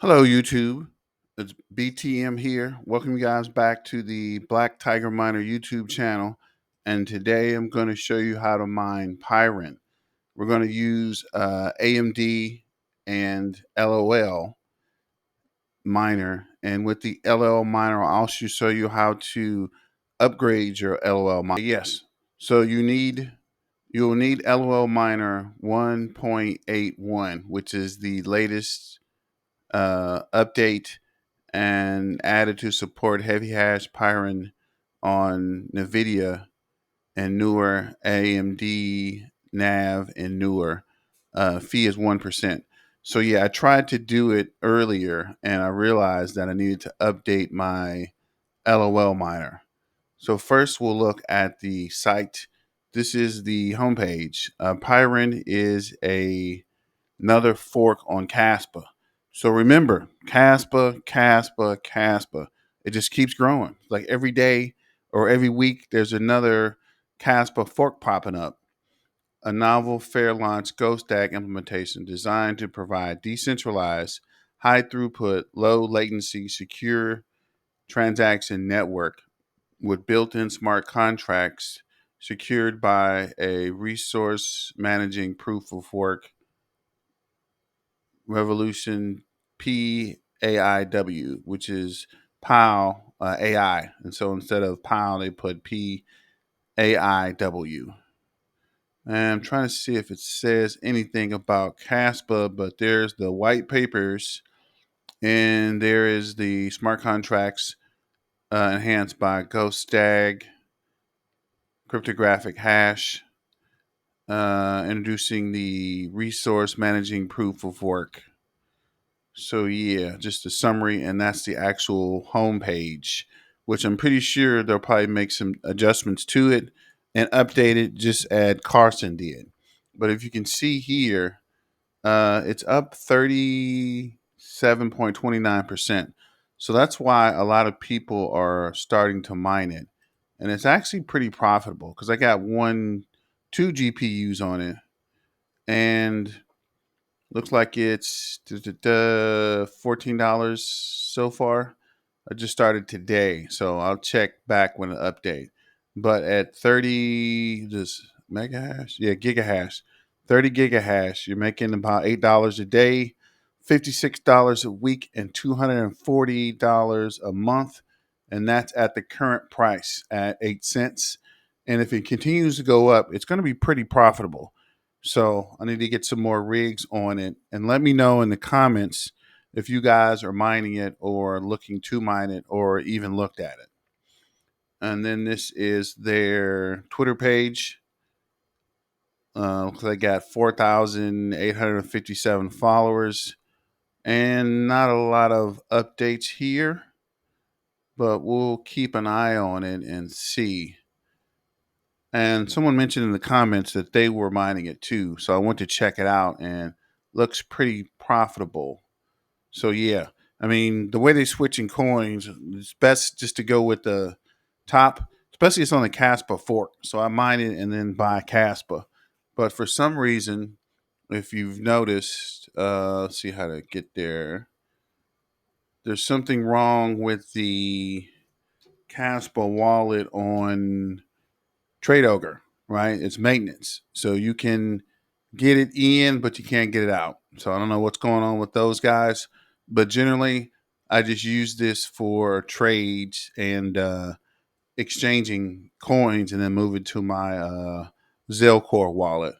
Hello, YouTube. It's BTM here. Welcome you guys back to the Black Tiger Miner YouTube channel. And today I'm going to show you how to mine PYRIN. We're going to use AMD and LOL miner. And with the LOL miner, I'll also show you how to upgrade your LOL miner. Yes. So you'll need LOL miner 1.81, which is the latest update and added to support heavy hash PYRIN on NVIDIA and newer AMD nav and newer. Fee is 1%. So yeah, I tried to do it earlier and I realized that I needed to update my LOL miner. So first we'll look at the site. This is the homepage. PYRIN is another fork on kaspa. So remember, kaspa. It just keeps growing. Like every day or every week, there's another kaspa fork popping up. A novel fair launch Ghost stack implementation designed to provide decentralized, high throughput, low latency, secure transaction network with built in smart contracts secured by a resource managing proof of work Revolution PAIW, which is POW AI. And so instead of POW, they put PAIW. And I'm trying to see if it says anything about CASPA, but there's the white papers and there is the smart contracts enhanced by Ghost Stag, cryptographic hash, introducing the resource managing proof of work. So yeah, just a summary, and that's the actual homepage, which I'm pretty sure they'll probably make some adjustments to it and update it just as Carson did. But if you can see here, it's up 37.29%. So that's why a lot of people are starting to mine it. And it's actually pretty profitable because I got two GPUs on it. And looks like it's $14 so far. I just started today, so I'll check back when it update. But at 30 just mega hash, yeah, gigahash, 30 gigahash, you're making about $8 a day, $56 a week, and $240 a month, and that's at the current price at 8 cents. And if it continues to go up, it's going to be pretty profitable. So I need to get some more rigs on it, and let me know in the comments if you guys are mining it or looking to mine it or even looked at it. And then this is their Twitter page. They got 4,857 followers and not a lot of updates here, but we'll keep an eye on it and see. And someone mentioned in the comments that they were mining it too, so I went to check it out and looks pretty profitable. So yeah, I mean the way they switching coins, it's best just to go with the top, especially it's on the Caspa fork. So I mine it and then buy Caspa. But for some reason, if you've noticed, let's see how to get there. There's something wrong with the Caspa wallet on Trade Ogre, right? It's maintenance, so you can get it in, but you can't get it out. So I don't know what's going on with those guys, but generally, I just use this for trades and exchanging coins, and then move it to my Zelcore wallet.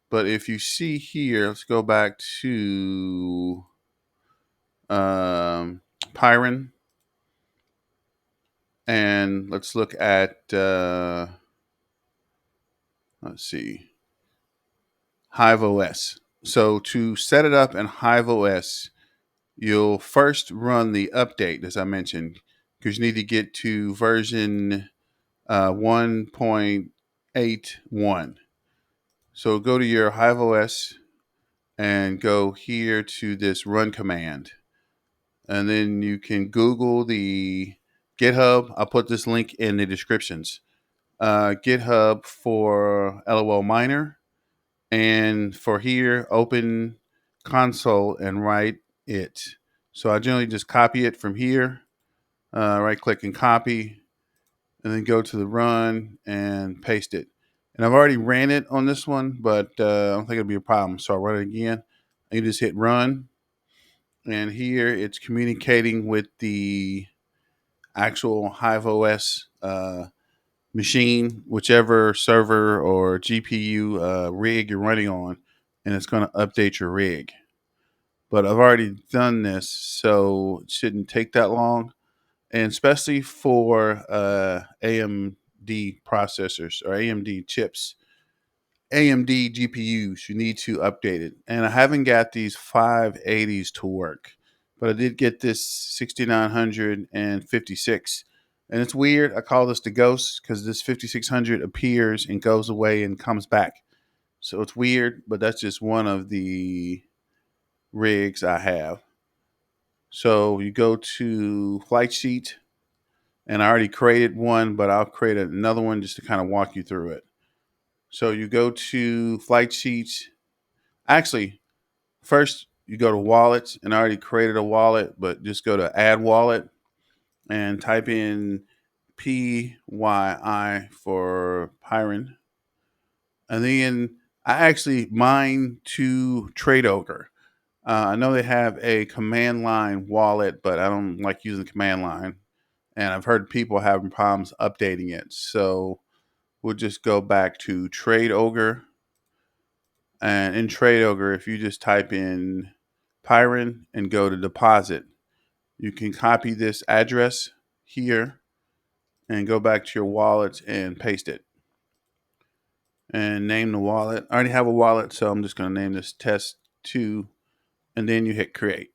But if you see here, let's go back to PYRIN, and let's look at let's see, Hive OS. So to set it up in Hive OS, you'll first run the update, as I mentioned, because you need to get to version 1.81. So go to your Hive OS and go here to this run command. And then you can Google the GitHub. I'll put this link in the descriptions. GitHub for LOL Miner. And for here, open console and write it. So I generally just copy it from here, right click and copy, and then go to the run and paste it. And I've already ran it on this one, but I don't think it'll be a problem. So I'll run it again. And you just hit run. And here it's communicating with the actual Hive OS machine, whichever server or GPU rig you're running on, and it's going to update your rig. But I've already done this, so it shouldn't take that long. And especially for AMD processors or AMD chips, AMD GPUs, you need to update it. And I haven't got these 580s to work, but I did get this 6956. And it's weird. I call this the ghost because this 5600 appears and goes away and comes back. So it's weird, but that's just one of the rigs I have. So you go to Flight Sheet, and I already created one, but I'll create another one just to kind of walk you through it. So you go to Flight Sheets. Actually, first you go to Wallets, and I already created a wallet, but just go to Add Wallet and type in PYI for PYRIN. And then I actually mine to Trade Ogre. I know they have a command line wallet, but I don't like using the command line. And I've heard people having problems updating it. So we'll just go back to Trade Ogre. And in Trade Ogre, if you just type in PYRIN and go to deposit, you can copy this address here and go back to your wallet and paste it. And name the wallet. I already have a wallet, so I'm just going to name this test 2, and then you hit create.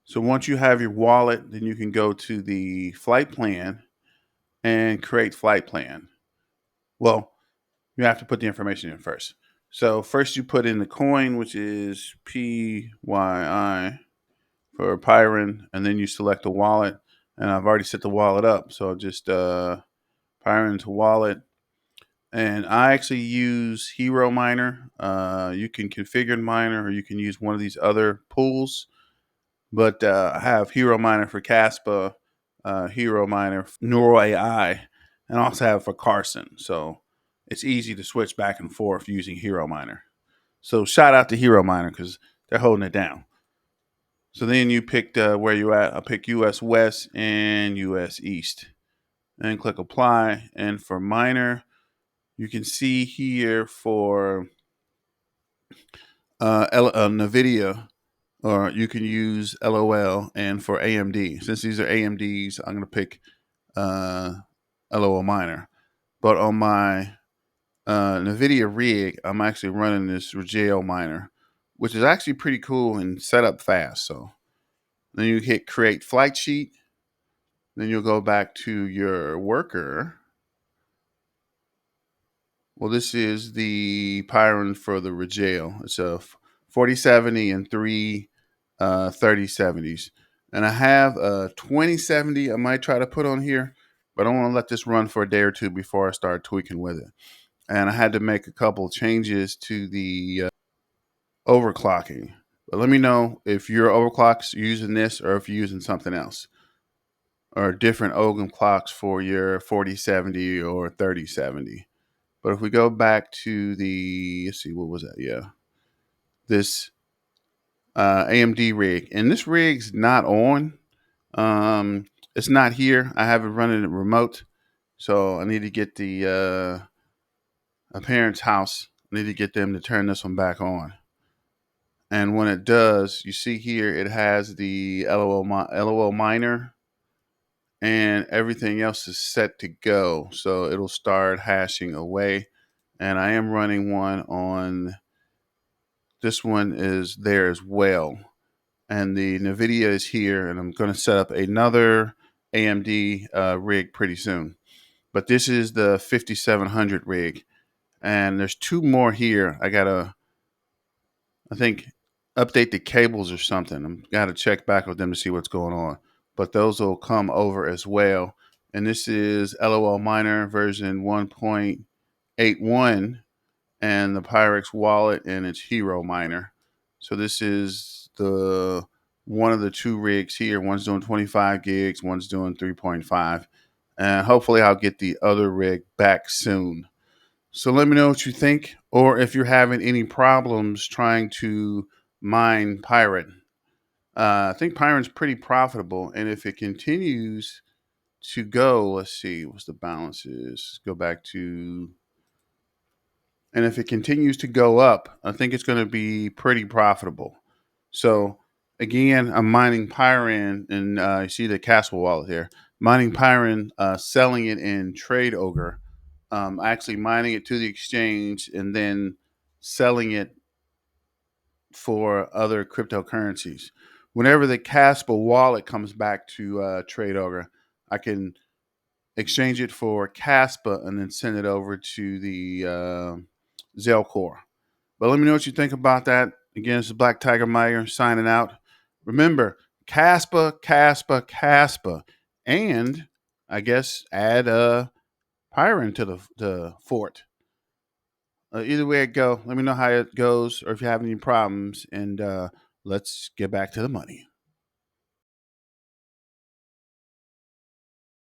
So once you have your wallet, then you can go to the flight plan and create flight plan. Well, you have to put the information in first. So first you put in the coin, which is PYI for PYRIN, and then you select the wallet. And I've already set the wallet up, so I'll just PYRIN to wallet. And I actually use Hero Miner. You can configure Miner, or you can use one of these other pools. But I have Hero Miner for kaspa, Hero Miner Neural AI, and also have for Carson. So it's easy to switch back and forth using Hero Miner. So shout out to Hero Miner because they're holding it down. So then you picked where you're at. I'll pick US West and US East. And click apply. And for Miner, you can see here for NVIDIA, or you can use LOL. And for AMD, since these are AMDs, I'm going to pick LOL Miner. But on my NVIDIA rig, I'm actually running this Regale Miner, which is actually pretty cool and set up fast. So then you hit create flight sheet. Then you'll go back to your worker. Well, this is the PYRIN for the Regale. It's a 4070 and three 3070s. And I have a 2070 I might try to put on here, but I want to let this run for a day or two before I start tweaking with it. And I had to make a couple changes to the overclocking. But let me know if your overclock's using this or if you're using something else, or different Ogham clocks for your 4070 or 3070. But if we go back to the, let's see, what was that? Yeah, this AMD rig, and this rig's not on. It's not here. I have it running it remote, so I need to get the a parent's house. I need to get them to turn this one back on. And when it does, you see here it has the LOL miner, and everything else is set to go. So it'll start hashing away. And I am running one on, this one is there as well. And the NVIDIA is here, and I'm going to set up another AMD rig pretty soon. But this is the 5700 rig. And there's two more here. I think, update the cables or something. I've got to check back with them to see what's going on. But those will come over as well. And this is LOL Miner version 1.81, and the Pyrex wallet and its Hero Miner. So this is the one of the two rigs here. One's doing 25 gigs, one's doing 3.5. And hopefully I'll get the other rig back soon. So let me know what you think, or if you're having any problems trying to mine PYRIN. I think PYRIN's pretty profitable, and if it continues to go, let's see, what's the balances? Go back to, and if it continues to go up, I think it's going to be pretty profitable. So again, I'm mining PYRIN, and you see the kaspa wallet here. Mining PYRIN, selling it in Trade Ogre. Actually mining it to the exchange and then selling it for other cryptocurrencies. Whenever the kaspa wallet comes back to Trade Ogre, I can exchange it for kaspa and then send it over to the Zelcore. But let me know what you think about that. Again, this is Black Tiger Meyer signing out. Remember, kaspa, kaspa, kaspa, and I guess add PYRIN to the fort. Either way it go, let me know how it goes, or if you have any problems, and let's get back to the money.